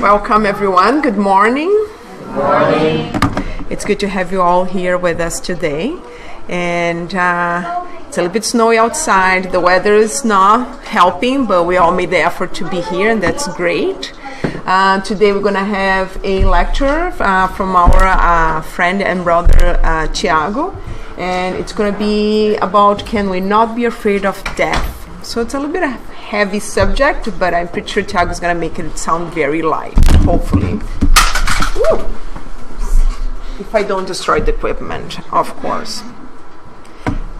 Welcome everyone. Good morning. Good morning. It's good to have you all here with us today. And it's a little bit snowy outside. The weather is not helping, but we all made the effort to be here, and that's great. Today we're going to have a lecture from our friend and brother Tiago, and it's going to be about can we not be afraid of death. So it's a little bit of a heavy subject, but I'm pretty sure Tiago is going to make it sound very light, hopefully. Woo! If I don't destroy the equipment, of course.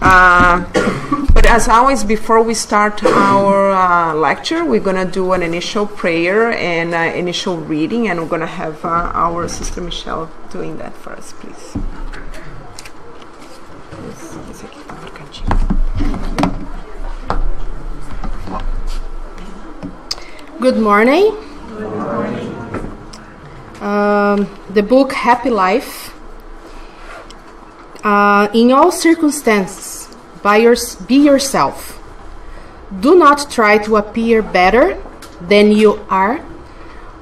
But as always, before we start our lecture, we're going to do an initial prayer and initial reading, and we're going to have our sister Michelle doing that for us, please. Good morning. Good morning. The book Happy Life. In all circumstances, be yourself. Do not try to appear better than you are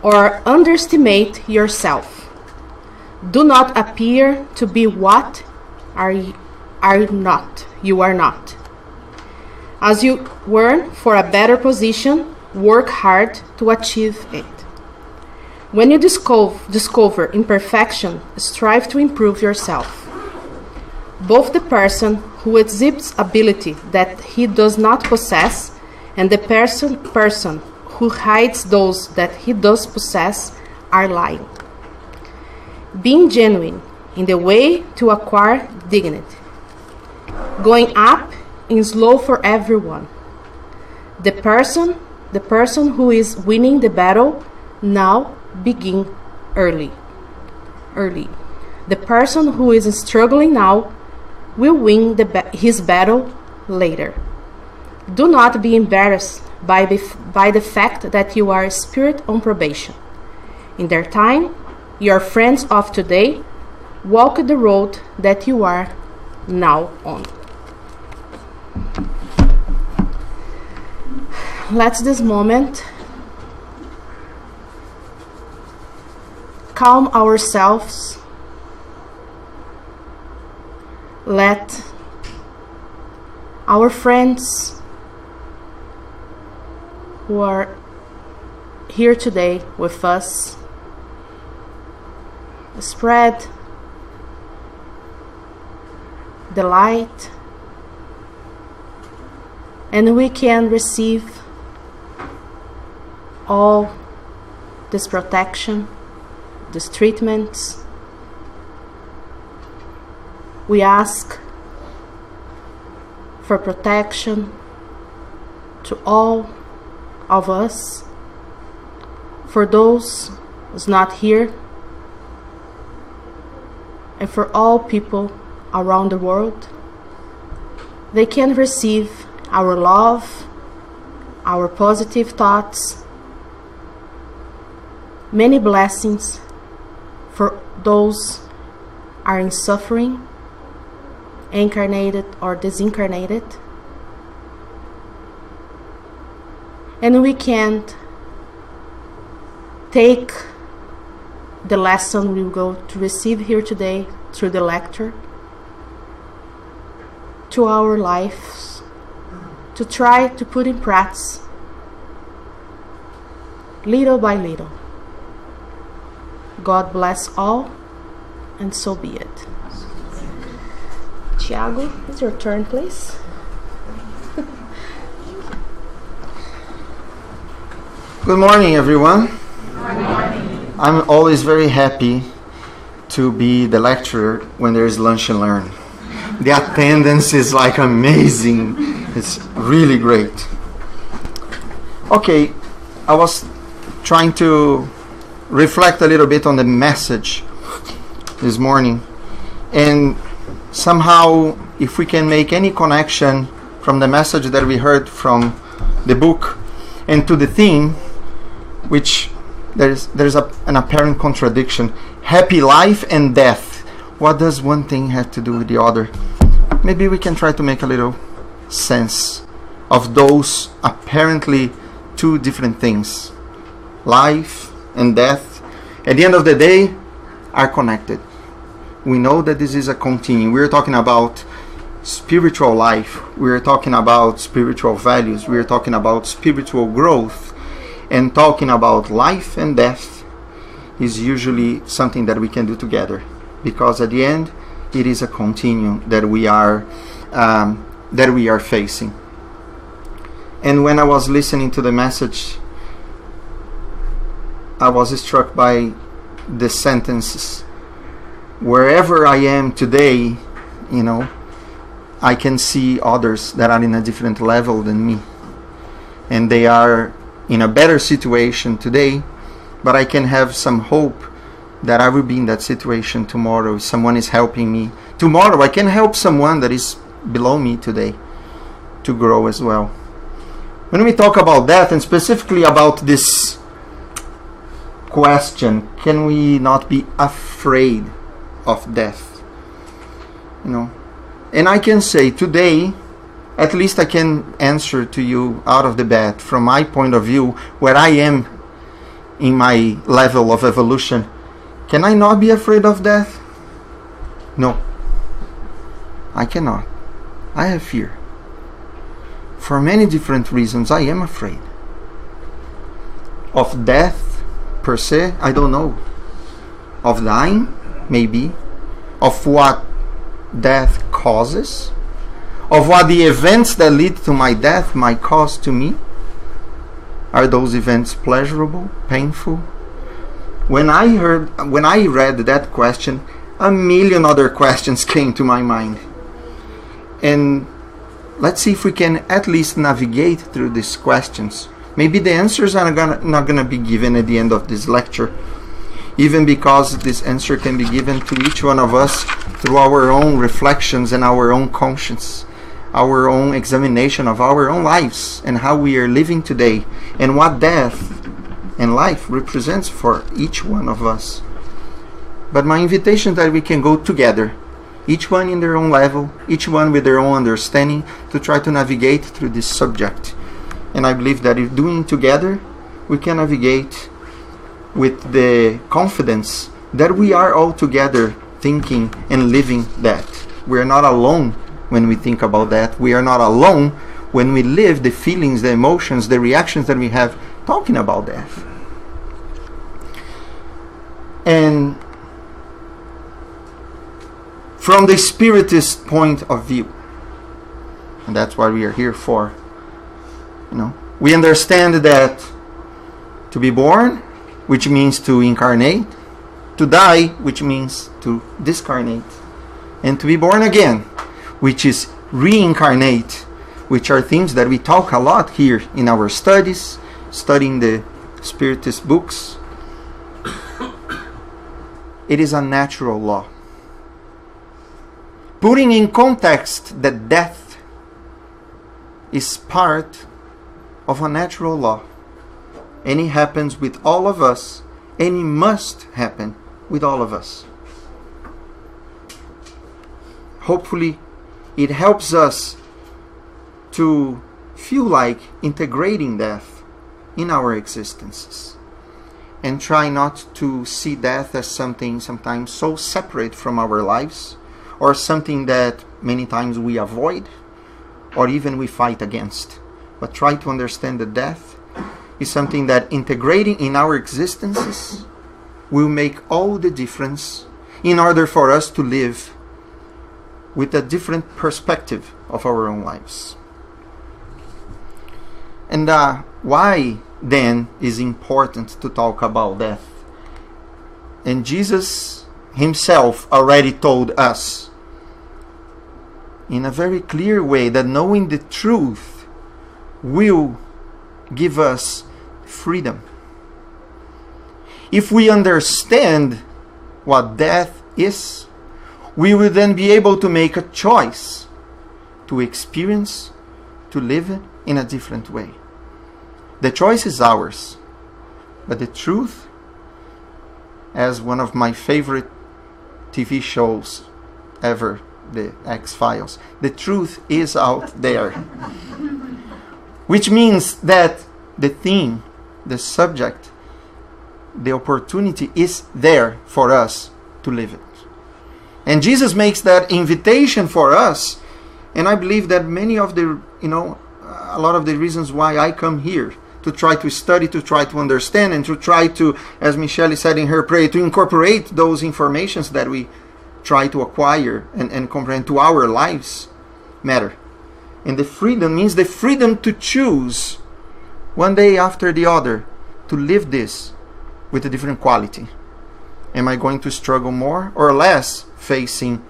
or underestimate yourself. Do not appear to be what you are not. As you yearn for a better position, work hard to achieve it. When you discover imperfection, strive to improve yourself. Both the person who exhibits ability that he does not possess and the person who hides those that he does possess are lying. Being genuine in the way to acquire dignity. Going up is slow for everyone. The person who is winning the battle now begin early. The person who is struggling now will win his battle later. Do not be embarrassed by the fact that you are a spirit on probation. In their time, your friends of today walk the road that you are now on. Let's this moment calm ourselves. Let our friends who are here today with us spread the light, and we can receive all this protection, these treatments. We ask for protection to all of us, for those who's not here, and for all people around the world. They can receive our love, our positive thoughts, many blessings for those are in suffering, incarnated or disincarnated. And we can't take the lesson we go to receive here today through the lecture to our lives, to try to put in practice little by little. God bless all, and so be it. Tiago, it's your turn, please. Good morning, everyone. Good morning. I'm always very happy to be the lecturer when there is lunch and learn. The attendance is like amazing. It's really great. Okay, I was trying to reflect a little bit on the message this morning, and somehow if we can make any connection from the message that we heard from the book and to the theme, which there's an apparent contradiction, happy life and death. What does one thing have to do with the other? Maybe we can try to make a little sense of those apparently two different things, life and death, at the end of the day, are connected. We know that this is a continuum. We're talking about spiritual life. We're talking about spiritual values. We're talking about spiritual growth. And talking about life and death is usually something that we can do together. Because at the end, it is a continuum that we are facing. And when I was listening to the message, I was struck by the sentences. Wherever I am today, I can see others that are in a different level than me. And they are in a better situation today, but I can have some hope that I will be in that situation tomorrow. If someone is helping me tomorrow, I can help someone that is below me today to grow as well. When we talk about death, and specifically about this question, can we not be afraid of death? And I can say today, at least I can answer to you out of the bat, from my point of view, where I am in my level of evolution. Can I not be afraid of death? No, I cannot. I have fear. For many different reasons, I am afraid. Of death, per se, I don't know. Of dying, maybe. Of what death causes. Of what the events that lead to my death might cause to me. Are those events pleasurable, painful? When I read that question, a million other questions came to my mind. And let's see if we can at least navigate through these questions. Maybe the answers are not going to be given at the end of this lecture, even because this answer can be given to each one of us through our own reflections and our own conscience, our own examination of our own lives and how we are living today, and what death and life represents for each one of us. But my invitation is that we can go together, each one in their own level, each one with their own understanding, to try to navigate through this subject. And I believe that if doing together, we can navigate with the confidence that we are all together thinking and living that. We are not alone when we think about that. We are not alone when we live the feelings, the emotions, the reactions that we have talking about death. And from the Spiritist point of view, and that's what we are here for, we understand that to be born, which means to incarnate, to die, which means to discarnate, and to be born again, which is reincarnate, which are things that we talk a lot here in our studies, studying the Spiritist books. It is a natural law. Putting in context that death is part of a natural law, and it happens with all of us, and it must happen with all of us. Hopefully, it helps us to feel like integrating death in our existences, and try not to see death as something sometimes so separate from our lives, or something that many times we avoid, or even we fight against. But try to understand that death is something that integrating in our existences will make all the difference in order for us to live with a different perspective of our own lives. And why then is important to talk about death? And Jesus himself already told us in a very clear way that knowing the truth will give us freedom. If we understand what death is, we will then be able to make a choice to experience, to live in a different way. The choice is ours, but the truth, as one of my favorite TV shows ever, the X-Files, the truth is out there. Which means that the theme, the subject, the opportunity is there for us to live it. And Jesus makes that invitation for us. And I believe that many of the, a lot of the reasons why I come here, to try to study, to try to understand, and to try to, as Michelle said in her prayer, to incorporate those informations that we try to acquire and comprehend to our lives matter. And the freedom means the freedom to choose one day after the other to live this with a different quality. Am I going to struggle more or less facing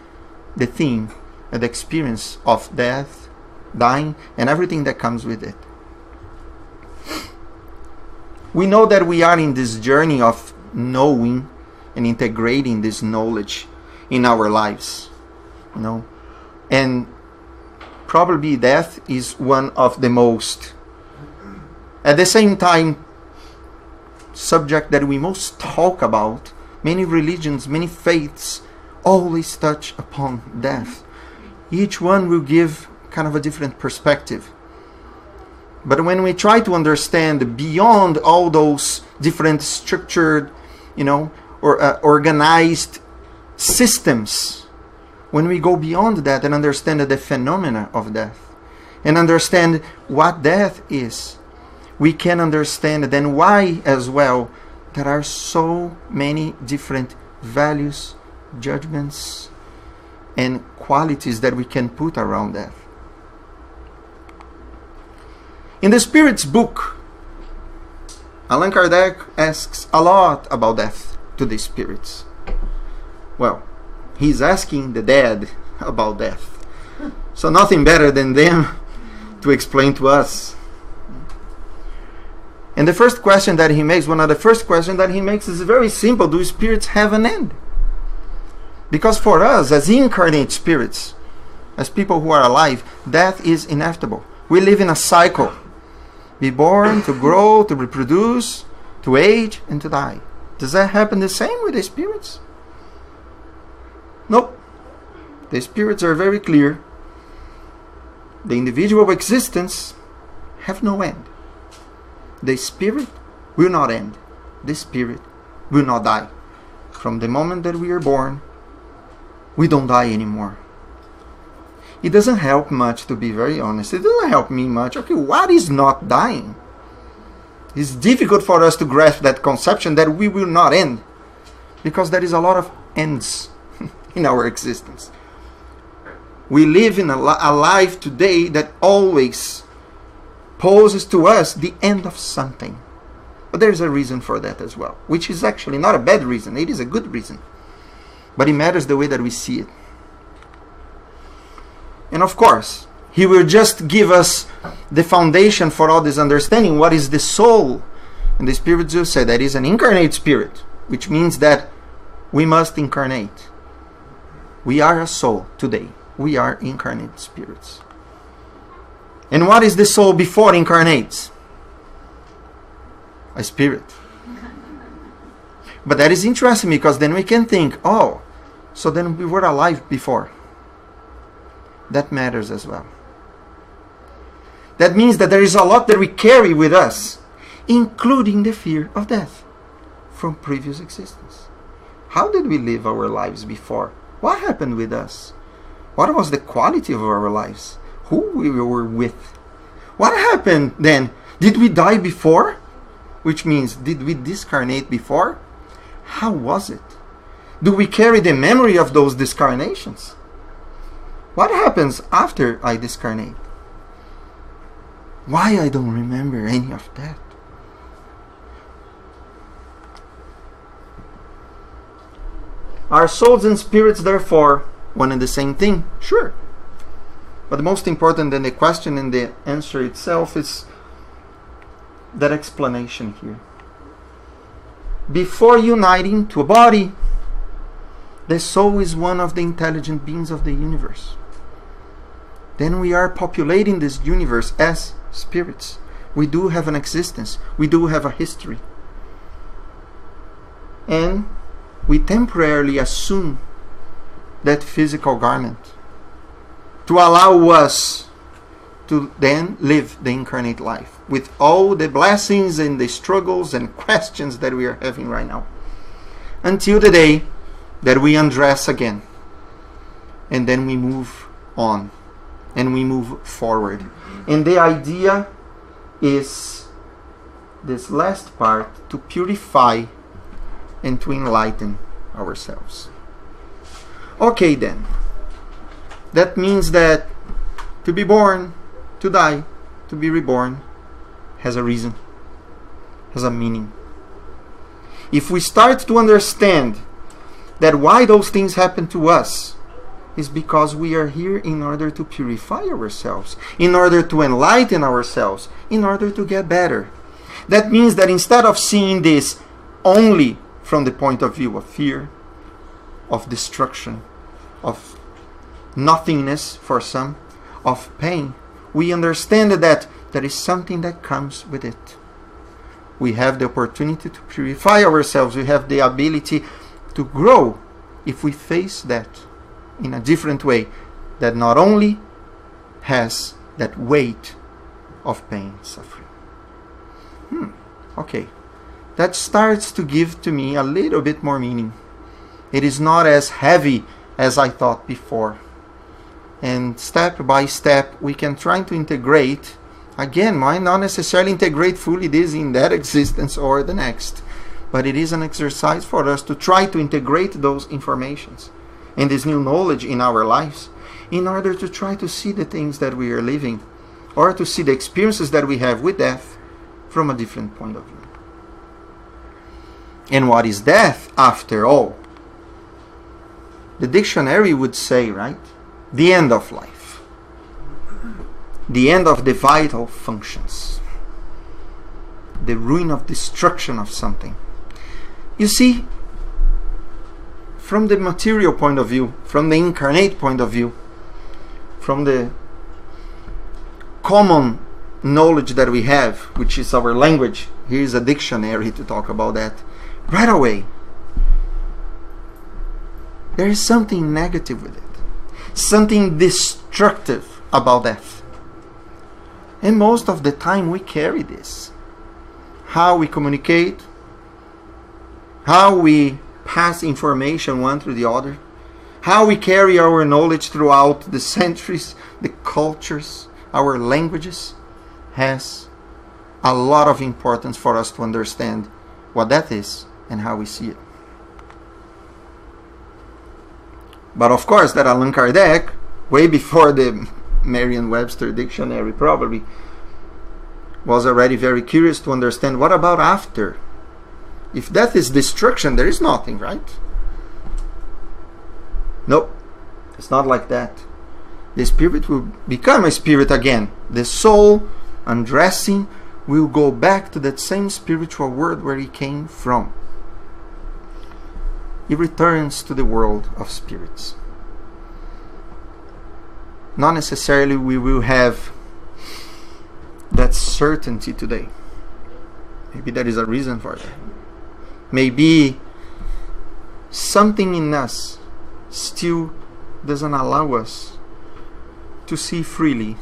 the theme and the experience of death, dying, and everything that comes with it? We know that we are in this journey of knowing and integrating this knowledge in our lives, and probably death is one of the most, at the same time, subject that we most talk about. Many religions, many faiths always touch upon death. Each one will give kind of a different perspective. But when we try to understand beyond all those different structured, or organized systems, when we go beyond that and understand the phenomena of death and understand what death is, we can understand then why as well there are so many different values, judgments, and qualities that we can put around death. In the Spirit's book, Allan Kardec asks a lot about death to the spirits. Well, he's asking the dead about death. So nothing better than them to explain to us. And the first question that he makes, one of the first questions that he makes is very simple. Do spirits have an end? Because for us, as incarnate spirits, as people who are alive, death is inevitable. We live in a cycle. Be born, to grow, to reproduce, to age, and to die. Does that happen the same with the spirits? Nope. The spirits are very clear. The individual existence have no end. The spirit will not end. The spirit will not die. From the moment that we are born, we don't die anymore. It doesn't help much, to be very honest. It doesn't help me much. Okay, what is not dying? It's difficult for us to grasp that conception that we will not end, because there is a lot of ends in our existence. We live in a life today that always poses to us the end of something. But there's a reason for that as well, which is actually not a bad reason. It is a good reason. But it matters the way that we see it. And of course, he will just give us the foundation for all this understanding. What is the soul? And the Spirit will say that is an incarnate spirit, which means that we must incarnate. We are a soul today. We are incarnate spirits. And what is the soul before incarnates? A spirit. But that is interesting, because then we can think, oh, so then we were alive before. That matters as well. That means that there is a lot that we carry with us, including the fear of death from previous existence. How did we live our lives before? What happened with us? What was the quality of our lives? Who we were with? What happened then? Did we die before? Which means, did we discarnate before? How was it? Do we carry the memory of those discarnations? What happens after I discarnate? Why I don't remember any of that? Are souls and spirits therefore one and the same thing? Sure. But the most important than the question and the answer itself is that explanation here. Before uniting to a body, the soul is one of the intelligent beings of the universe. Then we are populating this universe as spirits. We do have an existence. We do have a history. And we temporarily assume that physical garment to allow us to then live the incarnate life with all the blessings and the struggles and questions that we are having right now, until the day that we undress again, and then we move on and we move forward. And the idea is this last part, to purify and to enlighten ourselves. Okay, then that means that to be born, to die, to be reborn has a reason, has a meaning. If we start to understand that why those things happen to us is because we are here in order to purify ourselves, in order to enlighten ourselves, in order to get better. That means that instead of seeing this only from the point of view of fear, of destruction, of nothingness for some, of pain, we understand that there is something that comes with it. We have the opportunity to purify ourselves. We have the ability to grow if we face that in a different way, that not only has that weight of pain, suffering. Okay, that starts to give to me a little bit more meaning. It is not as heavy as I thought before. And step by step, we can try to integrate. Again, might not necessarily integrate fully this in that existence or the next, but it is an exercise for us to try to integrate those informations and this new knowledge in our lives in order to try to see the things that we are living, or to see the experiences that we have with death from a different point of view. And what is death, after all? The dictionary would say, right? The end of life. The end of the vital functions. The ruin of destruction of something. You see, from the material point of view, from the incarnate point of view, from the common knowledge that we have, which is our language, here's a dictionary to talk about that, right away, there is something negative with it, something destructive about death. And most of the time we carry this. How we communicate, how we pass information one through the other, how we carry our knowledge throughout the centuries, the cultures, our languages, has a lot of importance for us to understand what that is and how we see it. But of course, that Allan Kardec, way before the Merriam-Webster dictionary probably, was already very curious to understand, what about after? If death is destruction, there is nothing, right? Nope, it's not like that. The spirit will become a spirit again. The soul, undressing, will go back to that same spiritual world where he came from. He returns to the world of spirits. Not necessarily we will have that certainty today. Maybe there is a reason for that. Maybe something in us still doesn't allow us to see freely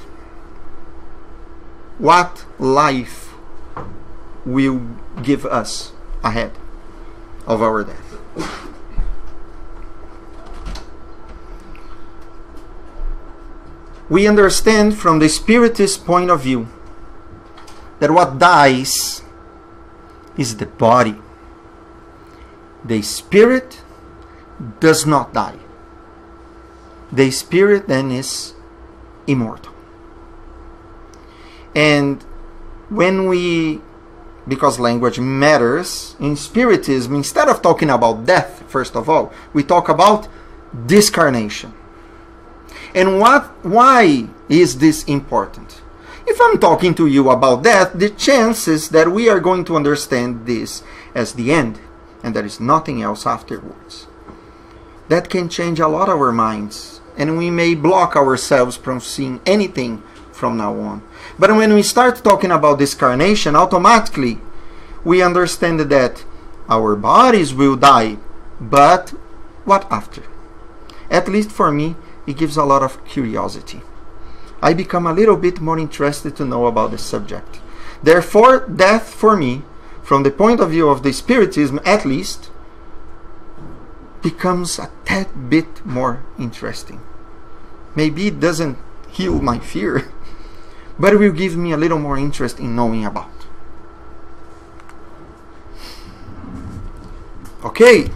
what life will give us ahead of our death. We understand from the Spiritist point of view that what dies is the body. The spirit does not die. The spirit then is immortal. And when we, because language matters, in Spiritism, instead of talking about death, first of all, we talk about discarnation. And why is this important? If I'm talking to you about death, the chances that we are going to understand this as the end, and there is nothing else afterwards, that can change a lot of our minds, and we may block ourselves from seeing anything from now on. But when we start talking about discarnation, automatically we understand that our bodies will die, but what after? At least for me, it gives a lot of curiosity. I become a little bit more interested to know about the subject. Therefore, death for me, from the point of view of the Spiritism at least, becomes a tad bit more interesting. Maybe it doesn't heal my fear, but it will give me a little more interest in knowing about. Okay,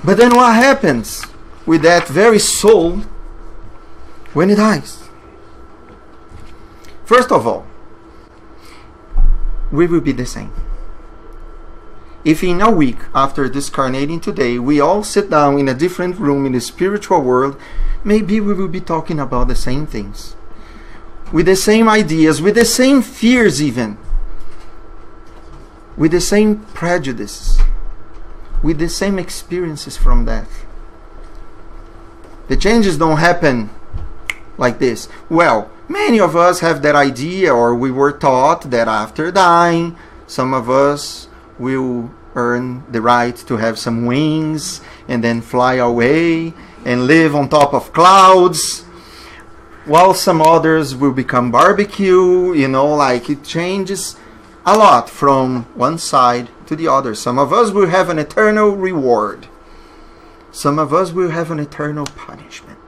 but then what happens with that very soul when it dies? First of all, we will be the same. If in a week after discarnating today, we all sit down in a different room in the spiritual world, maybe we will be talking about the same things, with the same ideas, with the same fears even, with the same prejudices, with the same experiences from death. The changes don't happen like this. Well, many of us have that idea, or we were taught that after dying, some of us will earn the right to have some wings and then fly away and live on top of clouds, while some others will become barbecue. Like it changes a lot from one side to the other. Some of us will have an eternal reward. Some of us will have an eternal punishment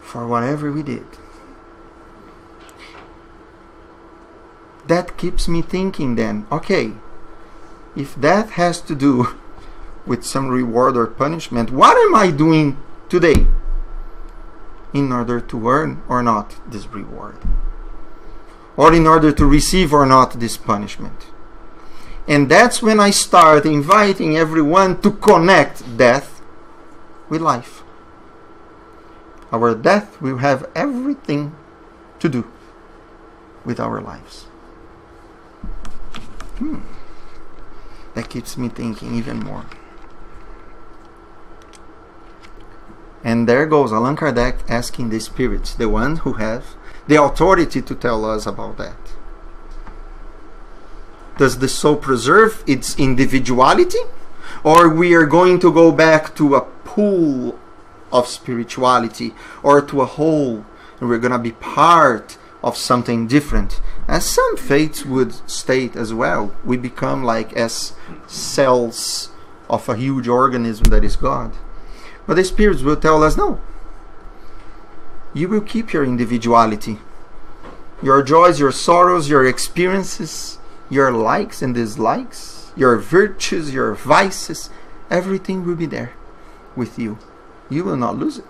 for whatever we did. That keeps me thinking then, okay, if that has to do with some reward or punishment, what am I doing today in order to earn or not this reward? Or in order to receive or not this punishment? And that's when I start inviting everyone to connect death with life. Our death will have everything to do with our lives. That keeps me thinking even more. And there goes Allan Kardec asking the spirits, the ones who have the authority to tell us about that. Does the soul preserve its individuality? Or we are going to go back to a pool of spirituality, or to a whole, and we're going to be part of something different? As some faiths would state as well, we become like as cells of a huge organism that is God. But the spirits will tell us, no. You will keep your individuality. Your joys, your sorrows, your experiences, your likes and dislikes, your virtues, your vices, everything will be there with you. You will not lose it.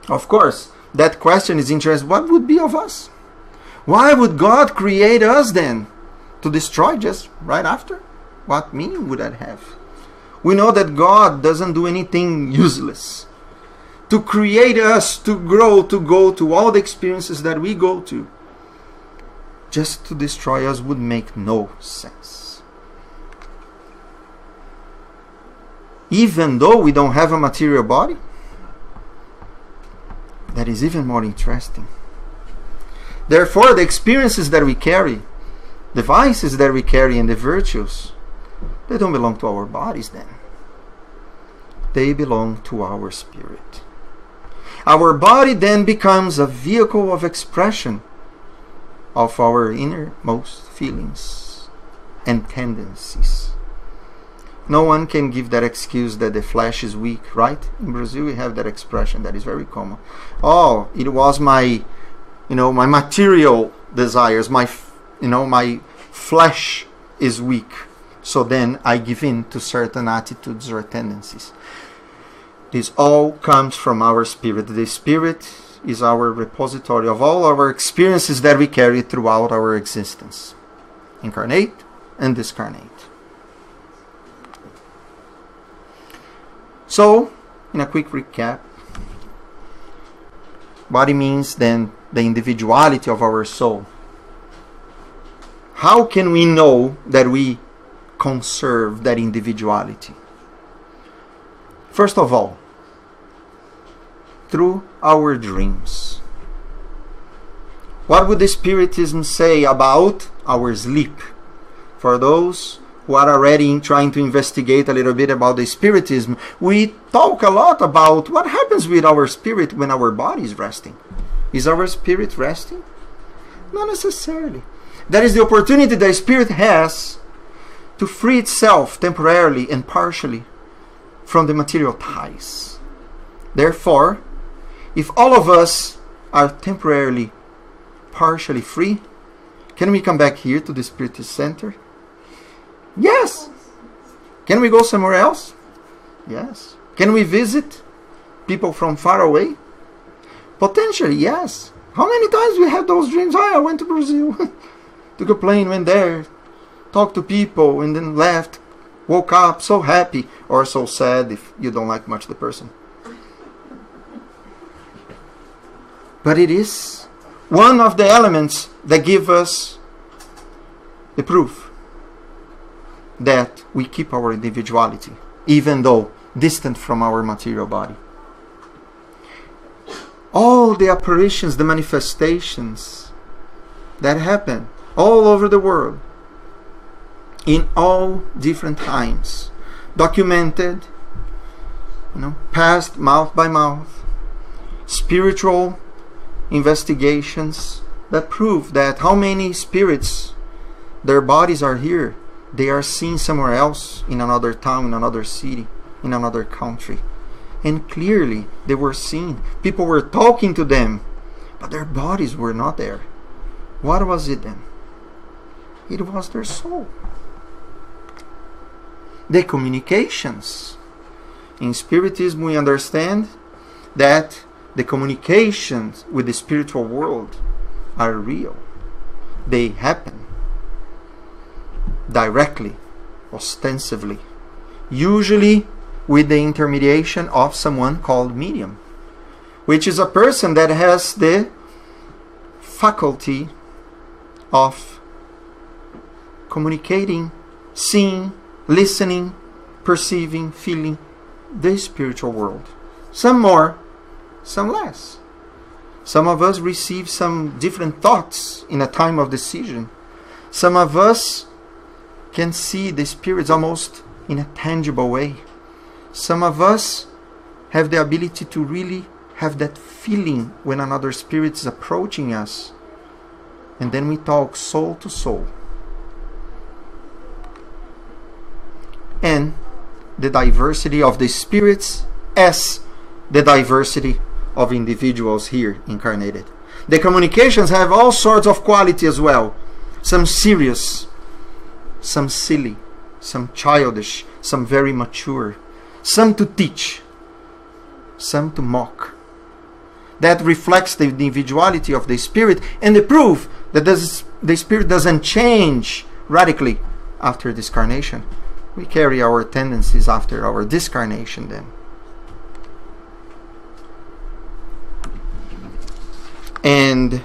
Of course, that question is interesting. What would be of us? Why would God create us then? To destroy just right after? What meaning would that have? We know that God doesn't do anything useless. To create us, to grow, to go to all the experiences that we go to, just to destroy us would make no sense. Even though we don't have a material body, that is even more interesting. Therefore, the experiences that we carry, the vices that we carry, and the virtues, they don't belong to our bodies then. They belong to our spirit. Our body then becomes a vehicle of expression of our innermost feelings and tendencies. No one can give that excuse that the flesh is weak, right? In Brazil we have that expression that is very common. Oh, it was my material desires, my flesh is weak, so then I give in to certain attitudes or tendencies. This all comes from our spirit. The spirit is our repository of all our experiences that we carry throughout our existence, incarnate and discarnate. So, in a quick recap, body means then the individuality of our soul. How can we know that we conserve that individuality? First of all, through our dreams. What would the Spiritism say about our sleep? For those who are already trying to investigate a little bit about the Spiritism, we talk a lot about what happens with our spirit when our body is resting. Is our spirit resting? Not necessarily. That is the opportunity the spirit has to free itself temporarily and partially from the material ties. Therefore, if all of us are temporarily, partially free, can we come back here to the Spiritist Center? Yes. Can we go somewhere else? Yes. Can we visit people from far away? Potentially, yes. How many times we have those dreams? I went to Brazil, took a plane, went there, talked to people, and then left, woke up so happy or so sad if you don't like much the person. But it is one of the elements that give us the proof that we keep our individuality, even though distant from our material body. All the apparitions, the manifestations that happen all over the world, in all different times, documented, passed mouth by mouth, spiritual investigations that prove that how many spirits, their bodies are here, they are seen somewhere else, in another town, in another city, in another country. And clearly they were seen. People were talking to them, but their bodies were not there. What was it then? It was their soul. The communications. In Spiritism we understand that the communications with the spiritual world are real. They happen directly, ostensively, usually with the intermediation of someone called medium, which is a person that has the faculty of communicating, seeing, listening, perceiving, feeling the spiritual world. Some more, some less. Some of us receive some different thoughts in a time of decision. Some of us can see the spirits almost in a tangible way. Some of us have the ability to really have that feeling when another spirit is approaching us. And then we talk soul to soul. And the diversity of the spirits as the diversity of individuals here incarnated. The communications have all sorts of quality as well. Some serious, some silly, some childish, some very mature, some to teach, some to mock. That reflects the individuality of the spirit and the proof that the spirit doesn't change radically after discarnation. We carry our tendencies after our discarnation then. And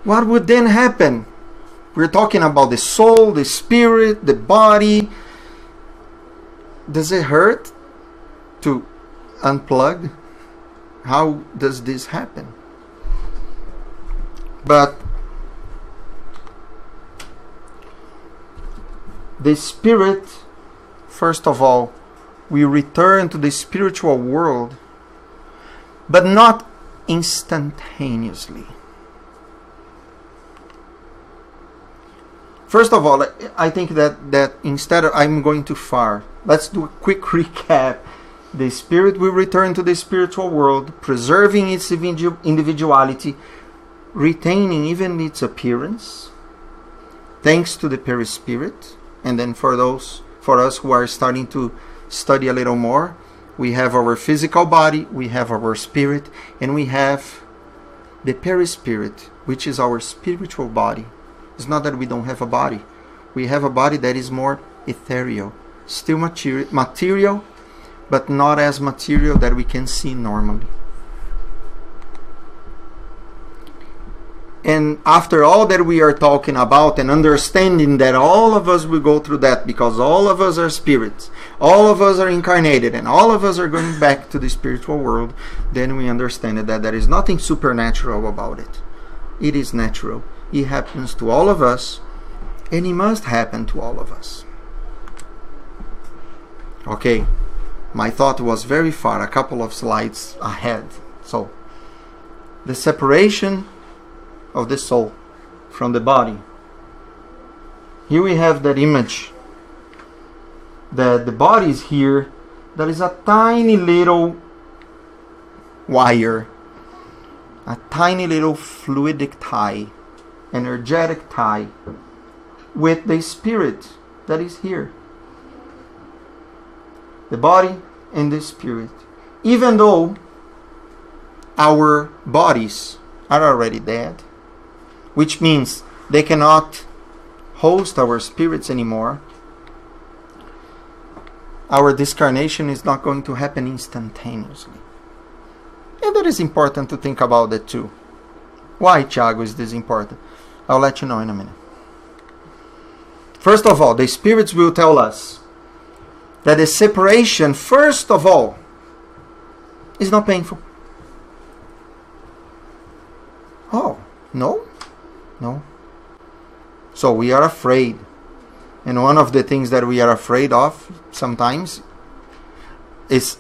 what would then happen? We're talking about the soul, the spirit, the body. Does it hurt to unplug? How does this happen? But the spirit, first of all, we return to the spiritual world, but not instantaneously. First of all, I think that instead of I'm going too far, let's do a quick recap. The spirit will return to the spiritual world, preserving its individuality, retaining even its appearance, thanks to the perispirit. And then for us who are starting to study a little more, we have our physical body, we have our spirit, and we have the perispirit, which is our spiritual body. It's not that we don't have a body. We have a body that is more ethereal, still material, but not as material that we can see normally. And after all that we are talking about and understanding that all of us will go through that because all of us are spirits, all of us are incarnated, and all of us are going back to the spiritual world, then we understand that there is nothing supernatural about it. It is natural. It happens to all of us And it must happen to all of us. Okay, my thought was very far, a couple of slides ahead. So, the separation of the soul from the body. Here we have that image that the body is here. There is a tiny little wire, a tiny little fluidic tie, energetic tie with the spirit that is here. The body and the spirit. Even though our bodies are already dead, which means they cannot host our spirits anymore, our discarnation is not going to happen instantaneously. And that is important to think about that too. Why, Tiago, is this important? I'll let you know in a minute. First of all, the spirits will tell us that the separation, first of all, is not painful. Oh, no? No. So we are afraid. And one of the things that we are afraid of sometimes is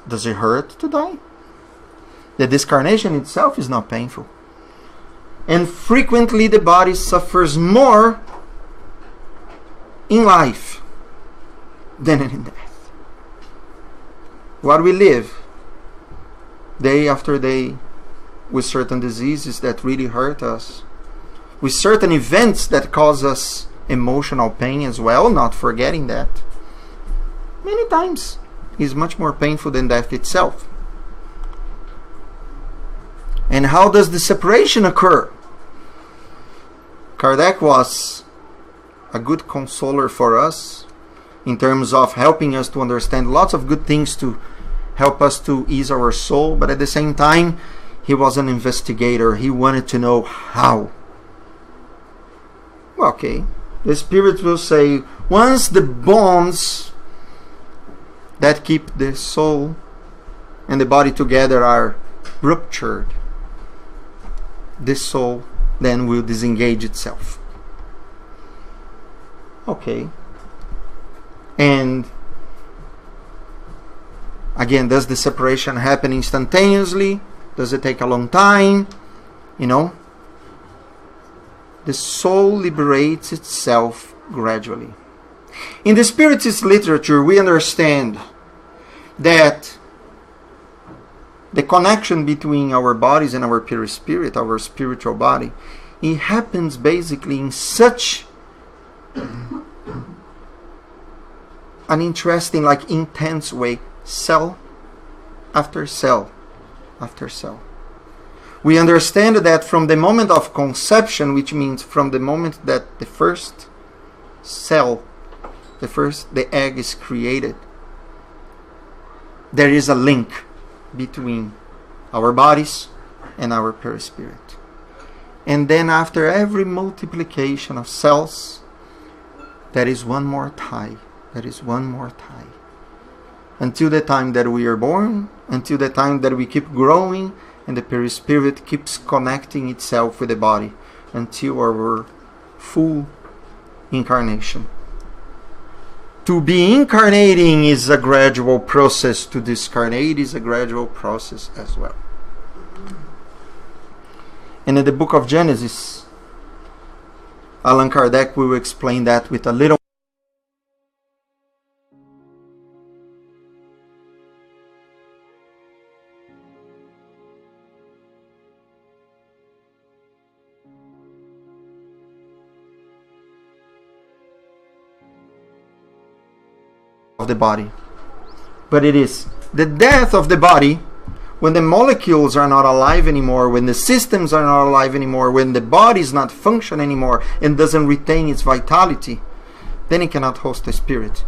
does it hurt to die? The discarnation itself is not painful. And frequently the body suffers more in life than in death. What we live day after day with certain diseases that really hurt us, with certain events that cause us emotional pain as well, not forgetting that, many times is much more painful than death itself. And how does the separation occur? Kardec was a good consoler for us in terms of helping us to understand lots of good things to help us to ease our soul, but at the same time, he was an investigator. He wanted to know how. Well, okay, the Spirit will say, once the bonds that keep the soul and the body together are ruptured, the soul then will disengage itself. Okay. And again, does the separation happen instantaneously? Does it take a long time? You know? The soul liberates itself gradually. In the Spiritist literature, we understand that the connection between our bodies and our perispirit, our spiritual body, it happens basically in such an interesting, like intense way, cell after cell after cell. We understand that from the moment of conception, which means from the moment that the first cell, the egg is created, there is a link between our bodies and our perispirit. And then after every multiplication of cells, there is one more tie. There is one more tie. Until the time that we are born, until the time that we keep growing, and the perispirit keeps connecting itself with the body, until our full incarnation. To be incarnating is a gradual process. To discarnate is a gradual process as well. And in the book of Genesis, Allan Kardec will explain that with a little of the body. But it is the death of the body when the molecules are not alive anymore, when the systems are not alive anymore, when the body is not function anymore and doesn't retain its vitality, then it cannot host the spirit.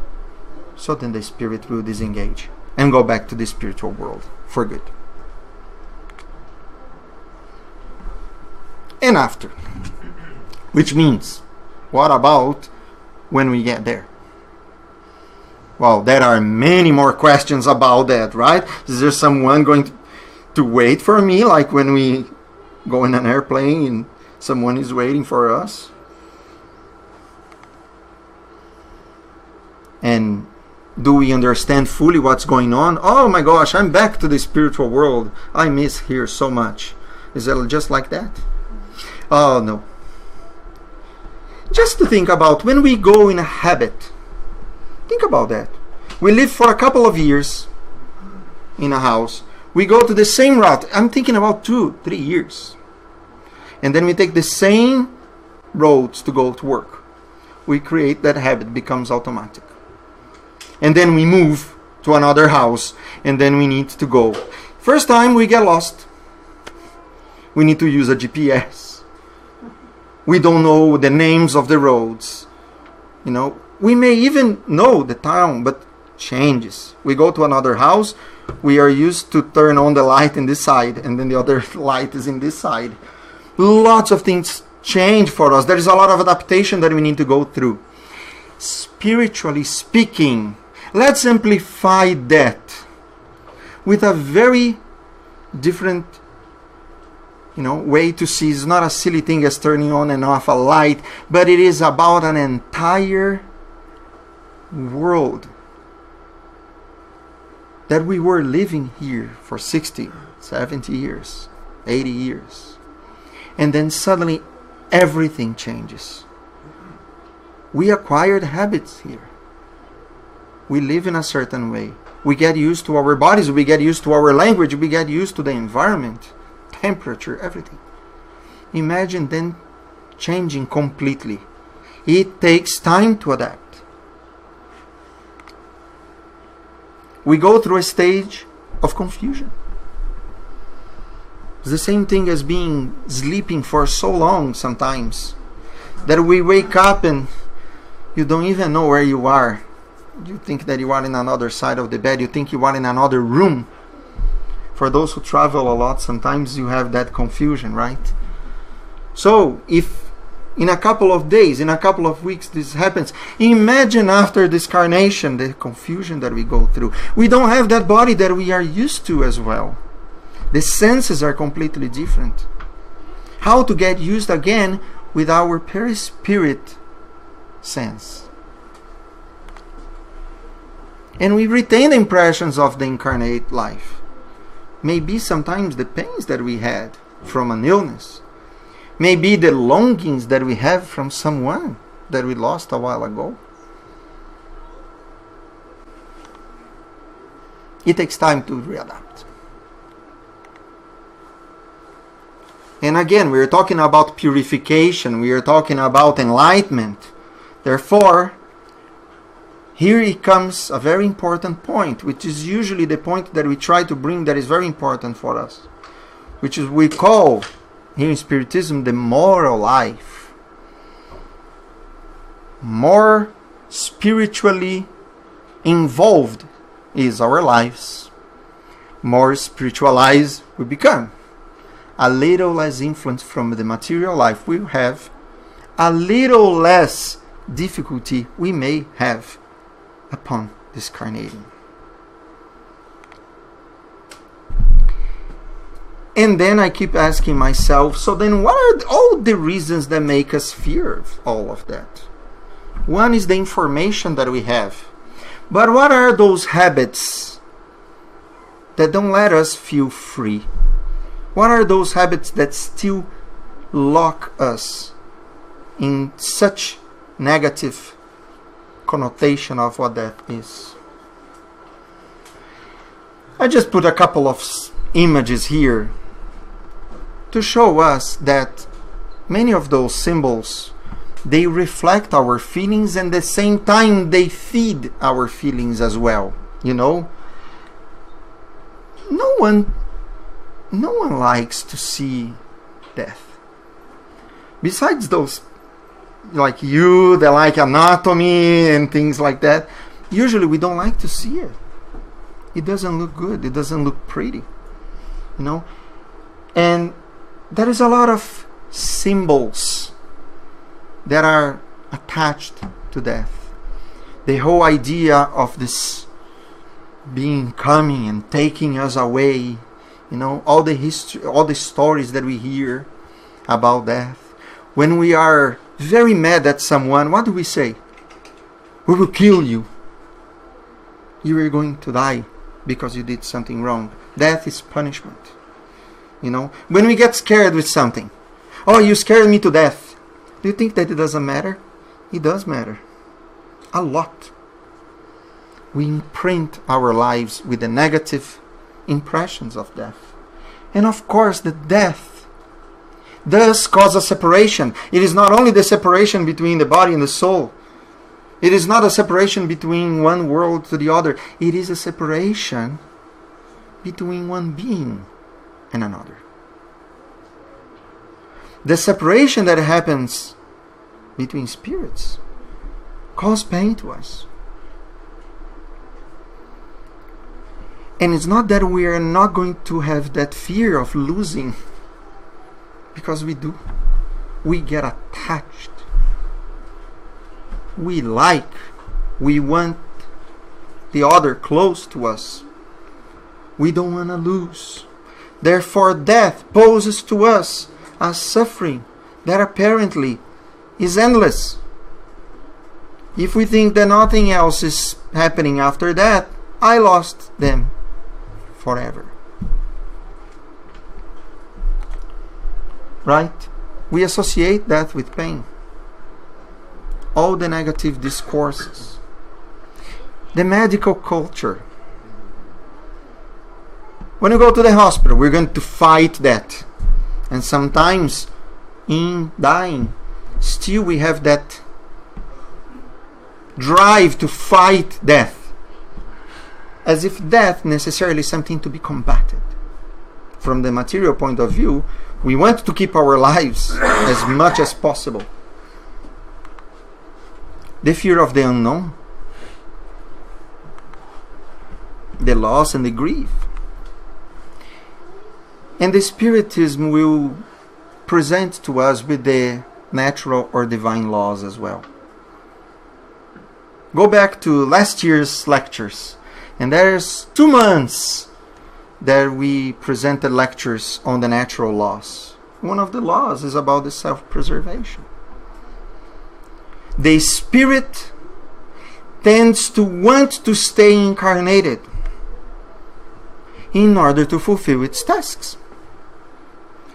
So then the spirit will disengage and go back to the spiritual world for good. And after, which means, what about when we get there? Well, there are many more questions about that, right? Is there someone going to wait for me, like when we go in an airplane and someone is waiting for us? And do we understand fully what's going on? Oh my gosh, I'm back to the spiritual world. I miss here so much. Is it just like that? Oh no. Just to think about when we go in a habit. Think about that. We live for a couple of years in a house. We go to the same route. I'm thinking about 2-3 years. And then we take the same roads to go to work. We create that habit, becomes automatic. And then we move to another house, and then we need to go. First time we get lost. We need to use a GPS. We don't know the names of the roads. You know, we may even know the town, but changes. We go to another house. We are used to turn on the light in this side, and then the other light is in this side. Lots of things change for us. There is a lot of adaptation that we need to go through. Spiritually speaking, let's amplify that with a very different, way to see. It's not a silly thing as turning on and off a light, but it is about an entire world that we were living here for 60, 70 years, 80 years. And then suddenly everything changes. We acquired habits here. We live in a certain way. We get used to our bodies, we get used to our language, we get used to the environment, temperature, everything. Imagine then changing completely. It takes time to adapt. We go through a stage of confusion. It's the same thing as sleeping for so long sometimes that we wake up and you don't even know where you are. You think that you are in another side of the bed. You think you are in another room. For those who travel a lot, sometimes you have that confusion, right? So, if in a couple of days, in a couple of weeks this happens, imagine after this incarnation, the confusion that we go through. We don't have that body that we are used to as well. The senses are completely different. How to get used again with our perispirit sense. And we retain the impressions of the incarnate life. Maybe sometimes the pains that we had from an illness. Maybe the longings that we have from someone that we lost a while ago. It takes time to readapt. And again, we are talking about purification. We are talking about enlightenment. Therefore, here it comes a very important point, which is usually the point that we try to bring that is very important for us, which is we call here in Spiritism the moral life. More spiritually involved is our lives, more spiritualized we become. A little less influence from the material life we have, a little less difficulty we may have upon discarnating. And then I keep asking myself, so then what are all the reasons that make us fear all of that? One is the information that we have. But what are those habits that don't let us feel free? What are those habits that still lock us in such negative connotation of what that is? I just put a couple of images here to show us that many of those symbols, they reflect our feelings, and at the same time they feed our feelings as well. No one likes to see death. Besides those like you, that like anatomy and things like that, usually we don't like to see it. It doesn't look good. It doesn't look pretty. And there is a lot of symbols that are attached to death. The whole idea of this being coming and taking us away, all the history, all the stories that we hear about death. When we are very mad at someone, what do we say? We will kill you. you are going to die because you did something wrong. Death is punishment. You know, when we get scared with something, oh, you scared me to death. Do you think that it doesn't matter? It does matter. A lot. We imprint our lives with the negative impressions of death. And of course, the death does cause a separation. It is not only the separation between the body and the soul. It is not a separation between one world to the other. It is a separation between one being and another. The separation that happens between spirits causes pain to us. And it's not that we are not going to have that fear of losing, because we do. We get attached. We want the other close to us. We don't want to lose. Therefore, death poses to us a suffering that apparently is endless. If we think that nothing else is happening after that, I lost them forever. Right? We associate that with pain. All the negative discourses. The medical culture. When you go to the hospital, we're going to fight that. And sometimes, in dying, still we have that drive to fight death. As if death necessarily is something to be combated. From the material point of view, we want to keep our lives as much as possible. The fear of the unknown, the loss and the grief. And the Spiritism will present to us with the natural or divine laws as well. Go back to last year's lectures, and there's 2 months that we presented lectures on the natural laws. One of the laws is about the self-preservation. The spirit tends to want to stay incarnated in order to fulfill its tasks,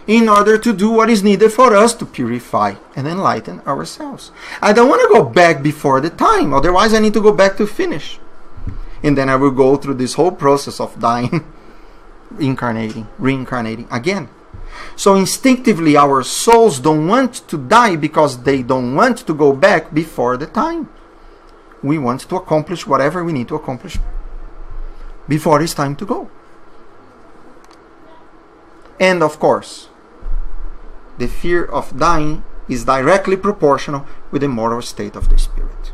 in order to do what is needed for us to purify and enlighten ourselves. I don't want to go back before the time, otherwise I need to go back to finish. And then I will go through this whole process of dying, reincarnating again. So instinctively our souls don't want to die because they don't want to go back before the time. We want to accomplish whatever we need to accomplish before it's time to go. And of course, the fear of dying is directly proportional with the moral state of the spirit.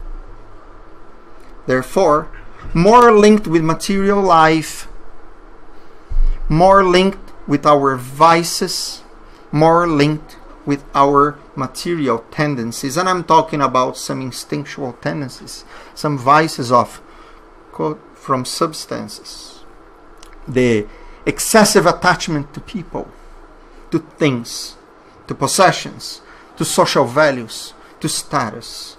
Therefore, more linked with material life, more linked with our vices, more linked with our material tendencies. And I'm talking about some instinctual tendencies, some vices from substances. The excessive attachment to people, to things, to possessions, to social values, to status.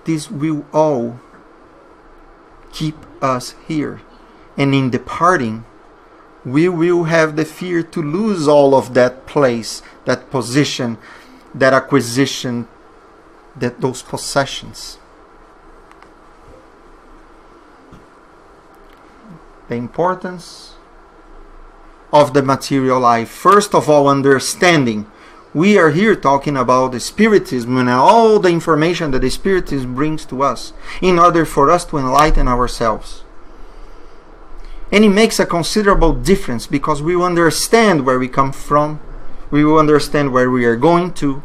These will all keep us here. And in departing, we will have the fear to lose all of that place, that position, that acquisition, those possessions. The importance of the material life. First of all, understanding. We are here talking about the Spiritism and all the information that the Spiritism brings to us in order for us to enlighten ourselves. And it makes a considerable difference because we will understand where we come from, we will understand where we are going to,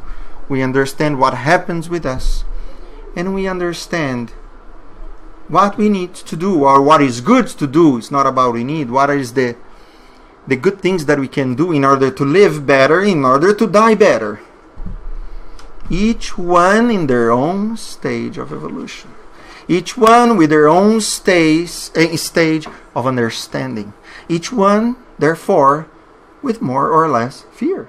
we understand what happens with us, and we understand what we need to do or what is good to do. It's not about we need, what is the good things that we can do in order to live better, in order to die better. Each one in their own stage of evolution. Each one with their own stage of understanding. Each one, therefore, with more or less fear.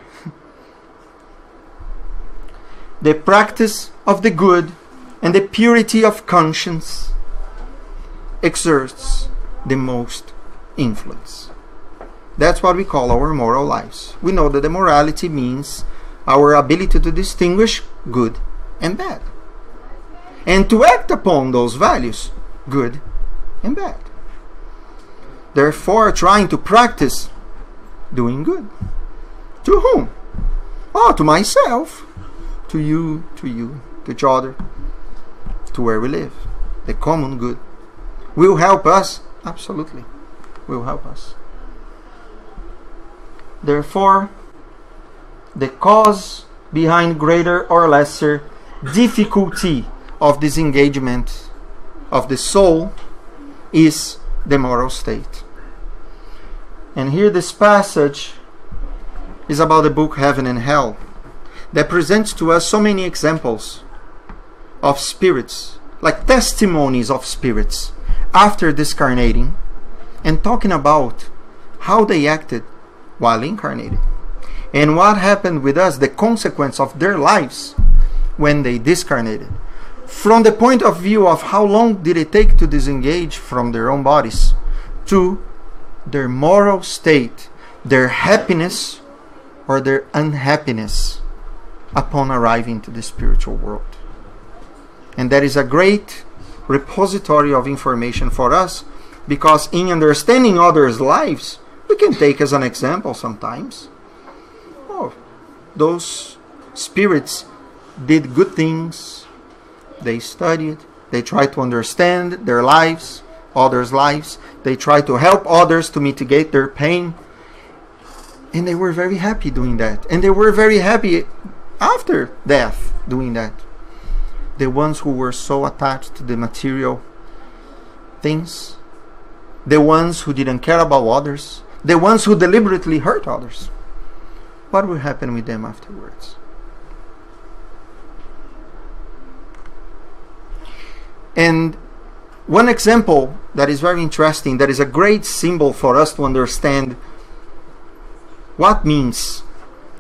The practice of the good and the purity of conscience exerts the most influence. That's what we call our moral lives. We know that the morality means our ability to distinguish good and bad, and to act upon those values, good and bad. Therefore, trying to practice doing good. To whom? Oh, to myself, to you, to each other, to where we live. The common good will help us. Absolutely, will help us. Therefore, the cause behind greater or lesser difficulty of disengagement of the soul is the moral state. And here this passage is about the book Heaven and Hell, that presents to us so many examples of spirits, like testimonies of spirits after discarnating, and talking about how they acted while incarnated, and what happened with us, the consequence of their lives when they discarnated, from the point of view of how long did it take to disengage from their own bodies, to their moral state, their happiness or their unhappiness upon arriving to the spiritual world. And that is a great repository of information for us, because in understanding others' lives, we can take as an example sometimes, oh, those spirits did good things, they studied, they tried to understand their lives, others' lives, they tried to help others to mitigate their pain, and they were very happy doing that, and they were very happy after death doing that. The ones who were so attached to the material things, the ones who didn't care about others, the ones who deliberately hurt others, what will happen with them afterwards? And one example that is very interesting, that is a great symbol for us to understand what means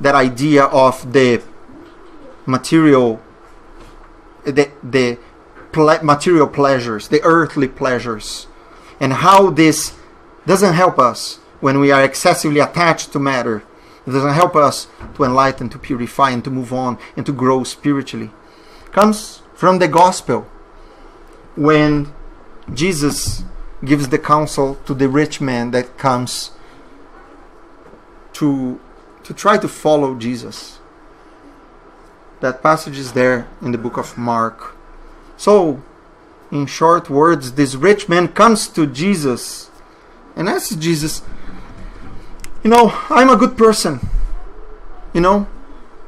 that idea of the material, material pleasures, the earthly pleasures, and how this doesn't help us when we are excessively attached to matter. It doesn't help us to enlighten, to purify, and to move on, and to grow spiritually. It comes from the gospel, when Jesus gives the counsel to the rich man that comes to try to follow Jesus. That passage is there in the book of Mark. So, in short words, this rich man comes to Jesus and asks Jesus, I'm a good person.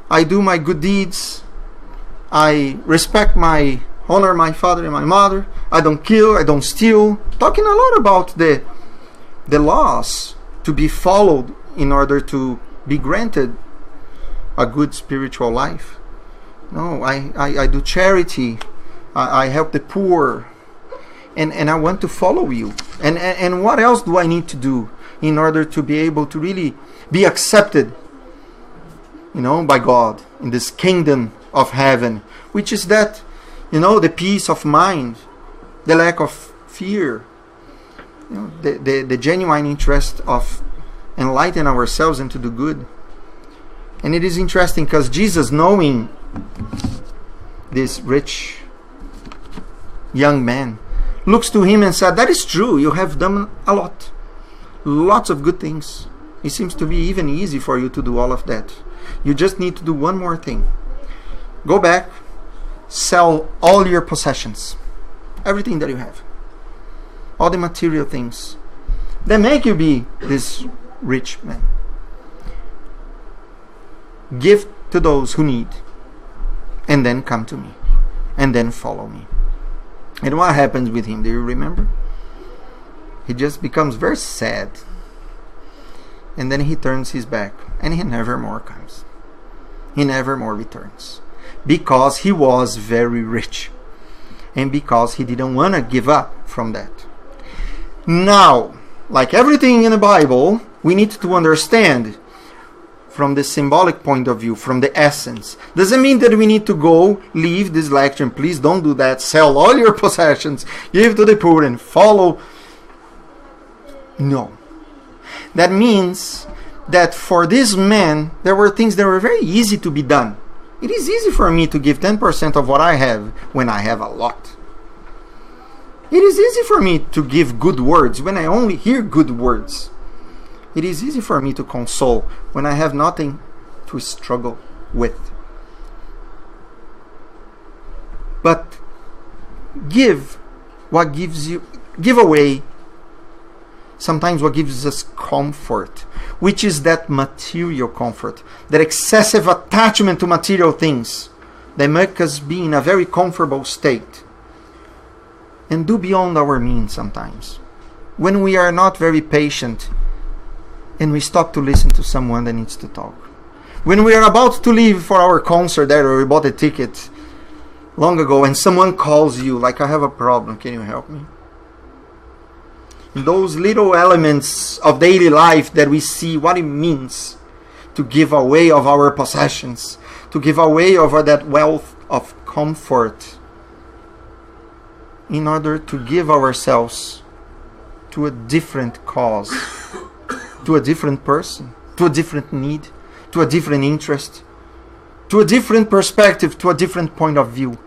I do my good deeds. I honor my father and my mother. I don't kill, I don't steal. Talking a lot about the laws to be followed in order to be granted a good spiritual life. No, I do charity. I help the poor. And I want to follow you. And what else do I need to do in order to be able to really be accepted, by God in this kingdom of heaven, which is that, the peace of mind, the lack of fear, the genuine interest of enlighten ourselves and to do good. And it is interesting because Jesus, knowing this rich young man, looks to him and said, that is true, you have done a lot. Lots of good things. It seems to be even easy for you to do all of that. You just need to do one more thing. Go back, sell all your possessions, everything that you have, all the material things that make you be this rich man. Give to those who need, and then come to me, and then follow me. And what happens with him? Do you remember? He just becomes very sad, and then he turns his back, and he never more comes. He never more returns, because he was very rich, and because he didn't want to give up from that. Now, like everything in the Bible, we need to understand from the symbolic point of view, from the essence. Doesn't mean that we need to go, leave this lecture, and please don't do that. Sell all your possessions, give to the poor, and follow. No. That means that for this man, there were things that were very easy to be done. It is easy for me to give 10% of what I have when I have a lot. It is easy for me to give good words when I only hear good words. It is easy for me to console when I have nothing to struggle with. But give away sometimes what gives us comfort, which is that material comfort, that excessive attachment to material things that make us be in a very comfortable state and do beyond our means sometimes. When we are not very patient and we stop to listen to someone that needs to talk. When we are about to leave for our concert there, or we bought a ticket long ago, and someone calls you like, I have a problem, can you help me? Those little elements of daily life that we see what it means to give away of our possessions, to give away of that wealth of comfort in order to give ourselves to a different cause, to a different person, to a different need, to a different interest, to a different perspective, to a different point of view,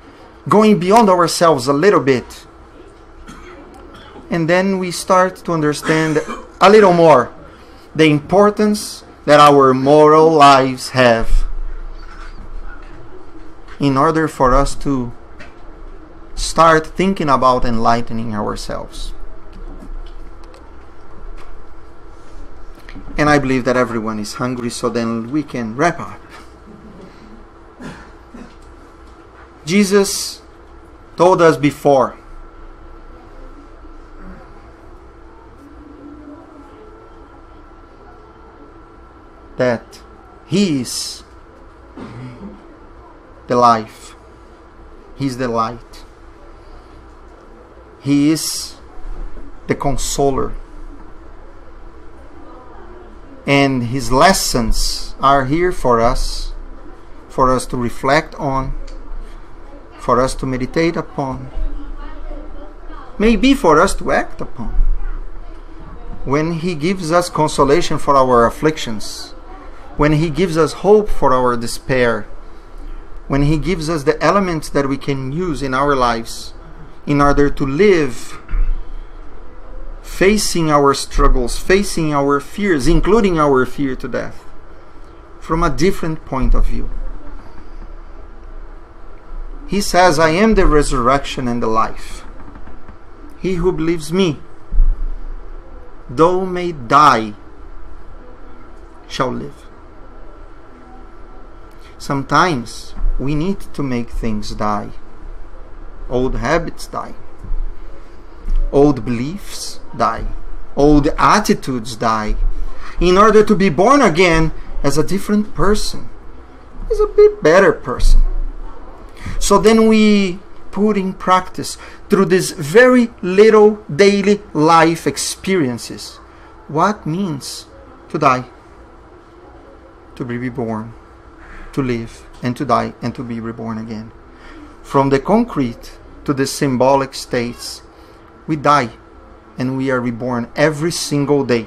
going beyond ourselves a little bit. And then we start to understand a little more the importance that our moral lives have in order for us to start thinking about enlightening ourselves. And I believe that everyone is hungry, so then we can wrap up. Jesus told us before that He is the life. He's the light. He is the consoler. And His lessons are here for us to reflect on, for us to meditate upon, maybe for us to act upon. When He gives us consolation for our afflictions, when He gives us hope for our despair, when He gives us the elements that we can use in our lives in order to live facing our struggles, facing our fears, including our fear to death, from a different point of view. He says, I am the resurrection and the life. He who believes me, though may die, shall live. Sometimes we need to make things die. Old habits die. Old beliefs die. Old attitudes die. In order to be born again as a different person, as a bit better person. So then we put in practice through these very little daily life experiences what means to die, to be reborn, to live and to die and to be reborn again. From the concrete to the symbolic states, we die and we are reborn every single day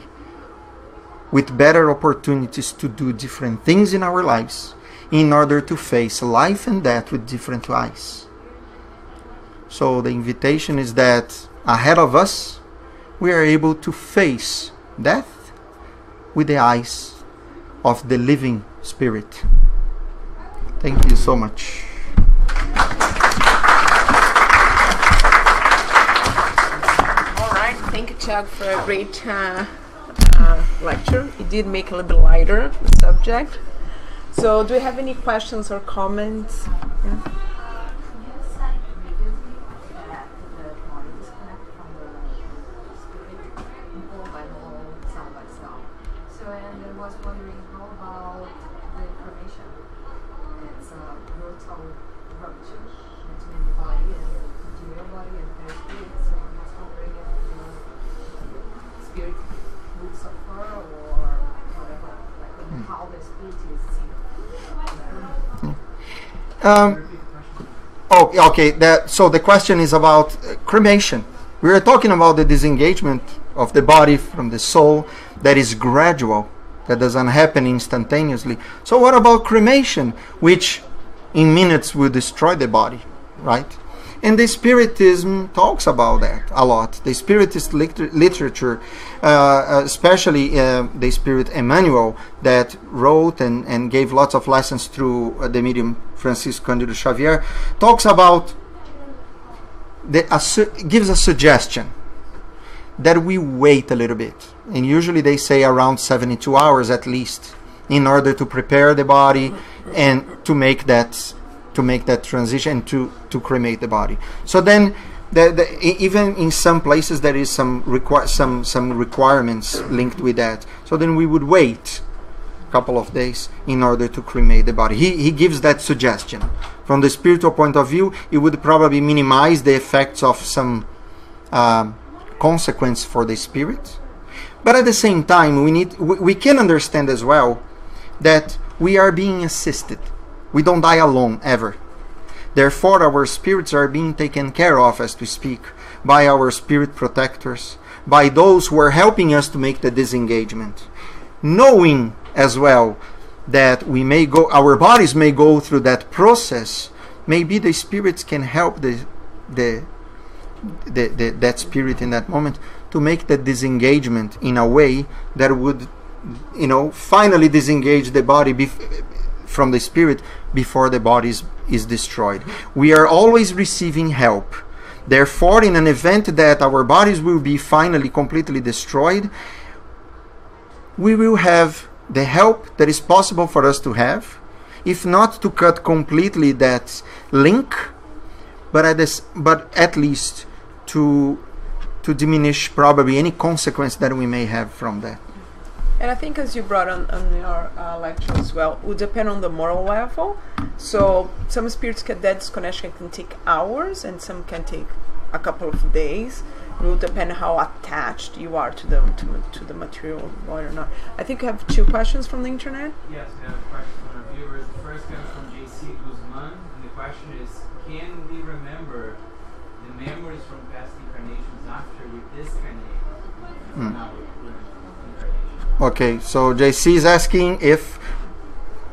with better opportunities to do different things in our lives in order to face life and death with different eyes. So the invitation is that ahead of us we are able to face death with the eyes of the living Spirit. Thank you so much. Thank you, Tiago, for a great lecture. It did make a little bit lighter, the subject. So do you have any questions or comments? Yeah. So the question is about cremation. We are talking about the disengagement of the body from the soul that is gradual, that doesn't happen instantaneously. So what about cremation, which in minutes will destroy the body, right? And the Spiritism talks about that a lot. The Spiritist literature, especially the Spirit Emmanuel, that wrote and gave lots of lessons through the medium Francisco Cândido Xavier, talks about, gives a suggestion that we wait a little bit. And usually they say around 72 hours at least, in order to prepare the body and to make that transition, to cremate the body. So then even in some places there is some requirements linked with that. So then we would wait a couple of days in order to cremate the body. He gives that suggestion. From the spiritual point of view, it would probably minimize the effects of some consequence for the spirit. But at the same time, we can understand as well that we are being assisted. We don't die alone, ever. Therefore, our spirits are being taken care of, as we speak, by our spirit protectors, by those who are helping us to make the disengagement. Knowing as well that our bodies may go through that process, maybe the spirits can help that spirit in that moment to make the disengagement in a way that would, finally disengage the body from the spirit before the body is destroyed. We are always receiving help. Therefore, in an event that our bodies will be finally completely destroyed, we will have the help that is possible for us to have, if not to cut completely that link, but at least to diminish probably any consequence that we may have from that. And I think, as you brought on your lecture as well, would depend on the moral level. So some spirits that disconnection can take hours, and some can take a couple of days. It will depend how attached you are to the material or not. I think we have 2 questions from the internet. Yes, we have a question from our viewers. The first comes from J.C. Guzman, and the question is, can we remember the memories from past incarnations after we discarnate from our incarnation? Okay, so JC is asking if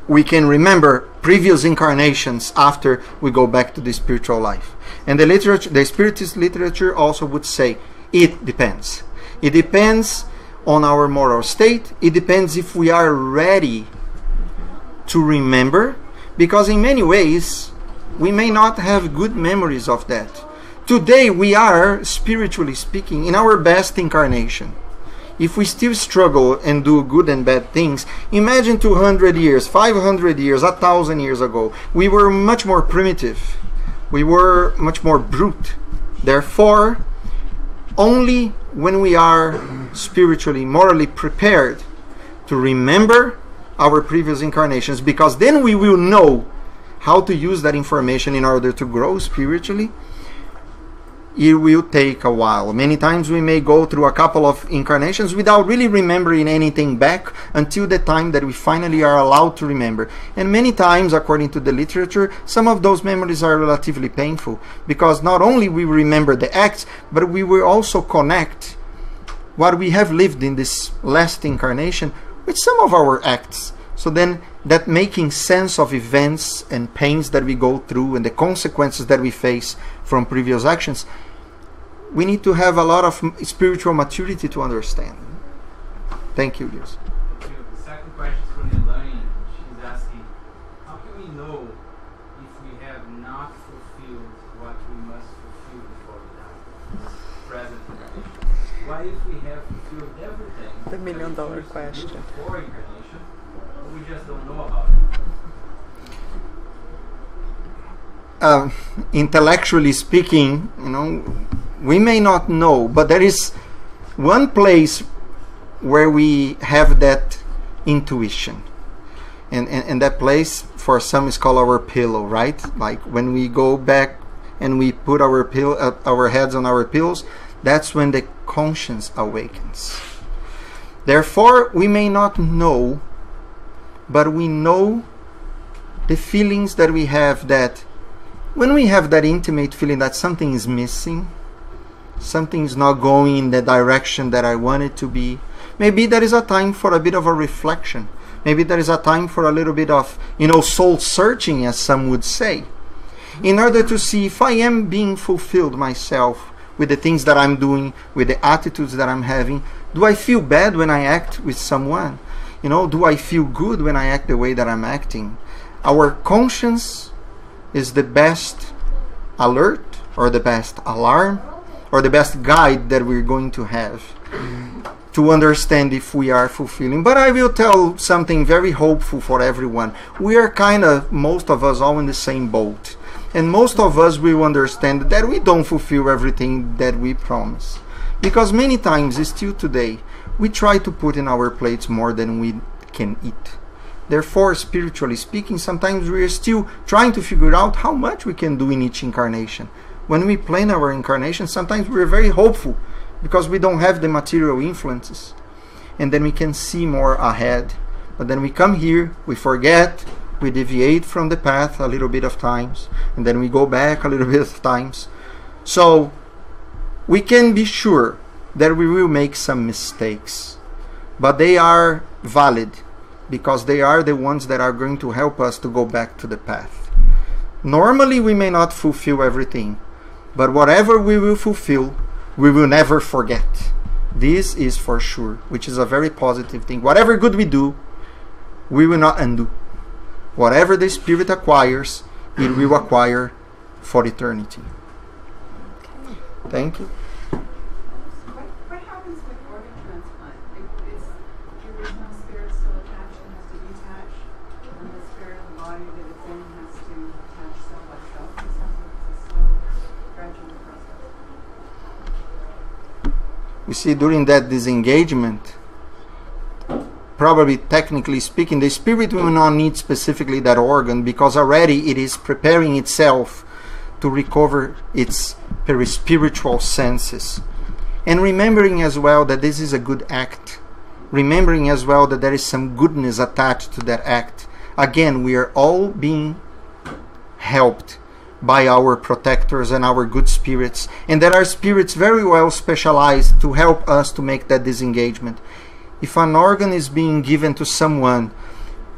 we can remember previous incarnations after we go back to the spiritual life. And the Spiritist literature also would say it depends. It depends on our moral state. It depends if we are ready to remember, because in many ways we may not have good memories of that. Today we are, spiritually speaking, in our best incarnation. If we still struggle and do good and bad things, imagine 200 years, 500 years, 1,000 years ago. We were much more primitive. We were much more brute. Therefore, only when we are spiritually, morally prepared to remember our previous incarnations, because then we will know how to use that information in order to grow spiritually. It will take a while. Many times we may go through a couple of incarnations without really remembering anything back until the time that we finally are allowed to remember. And many times, according to the literature, some of those memories are relatively painful, because not only we remember the acts, but we will also connect what we have lived in this last incarnation with some of our acts. So then that making sense of events and pains that we go through and the consequences that we face from previous actions, we need to have a lot of spiritual maturity to understand. Thank you, Liz. The second question is from Elaine. She's asking, how can we know if we have not fulfilled what we must fulfill before we die? Present incarnation. Why, if we have fulfilled everything, The million-dollar question. Before incarnation, but we just don't know about it? Intellectually speaking, we may not know, but there is one place where we have that intuition, and that place for some is called our pillow, right? Like when we go back and we put our heads on our pillows, that's when the conscience awakens. Therefore, we may not know but we know the feelings that we have, that when we have that intimate feeling that something is missing, something is not going in the direction that I want it to be, maybe there is a time for a bit of a reflection. Maybe there is a time for a little bit of, soul searching, as some would say, in order to see if I am being fulfilled myself with the things that I'm doing, with the attitudes that I'm having. Do I feel bad when I act with someone? Do I feel good when I act the way that I'm acting? Our conscience is the best alert, or the best alarm, or the best guide that we're going to have to understand if we are fulfilling. But I will tell something very hopeful for everyone. We are most of us, all in the same boat. And most of us will understand that we don't fulfill everything that we promise. Because many times, still today, we try to put in our plates more than we can eat. Therefore, spiritually speaking, sometimes we are still trying to figure out how much we can do in each incarnation. When we plan our incarnation, sometimes we're very hopeful because we don't have the material influences. And then we can see more ahead. But then we come here, we forget, we deviate from the path a little bit of times, and then we go back a little bit of times. So we can be sure that we will make some mistakes, but they are valid because they are the ones that are going to help us to go back to the path. Normally we may not fulfill everything, but whatever we will fulfill, we will never forget. This is for sure, which is a very positive thing. Whatever good we do, we will not undo. Whatever the Spirit acquires, it will acquire for eternity. Okay. Thank you. What happens with organ transplant? Is the original spirit still attached and has to detach, and the spirit of the body that it's in has to attach cell by cell? It sounds like it's a slow, gradual process. You see, during that disengagement, probably technically speaking, the spirit will not need specifically that organ because already it is preparing itself to recover its perispiritual senses. And remembering as well that this is a good act. Remembering as well that there is some goodness attached to that act. Again, we are all being helped by our protectors and our good spirits. And there are spirits very well specialized to help us to make that disengagement. If an organ is being given to someone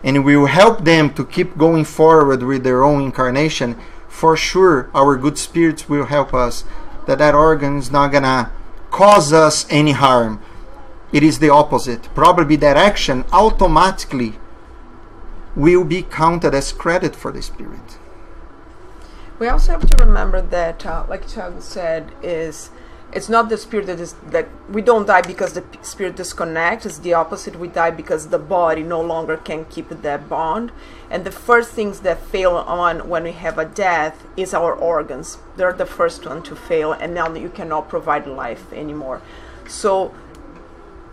and we will help them to keep going forward with their own incarnation, for sure our good spirits will help us that organ is not gonna cause us any harm. It is the opposite. Probably that action automatically will be counted as credit for the spirit. We also have to remember that, like Tiago said, it's not the spirit that we don't die because the spirit disconnects. It's the opposite. We die because the body no longer can keep that bond. And the first things that fail on when we have a death is our organs. They're the first one to fail, and now you cannot provide life anymore. So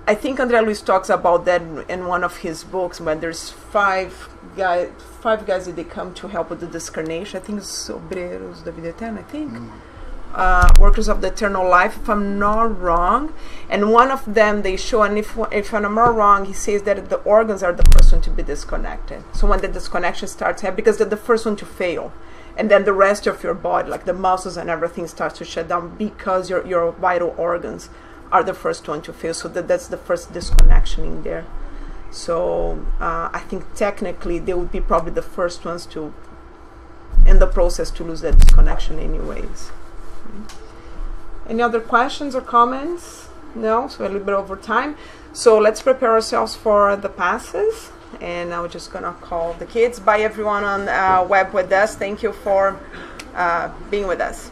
I think André Luiz talks about that in one of his books, when there's five guys that they come to help with the discarnation. I think it's Obreiros da Vida Eterna, I think. Workers of the Eternal Life, if I'm not wrong. And one of them they show, and if I'm not wrong, he says that the organs are the first one to be disconnected. So when the disconnection starts, because they're the first one to fail. And then the rest of your body, like the muscles and everything, starts to shut down because your vital organs are the first one to fail. So that's the first disconnection in there. So I think technically they would be probably the first ones to, in the process, to lose that disconnection anyways. Any other questions or comments? No? So a little bit over time. So let's prepare ourselves for the passes. And now we're just going to call the kids. Bye everyone on web with us. Thank you for being with us.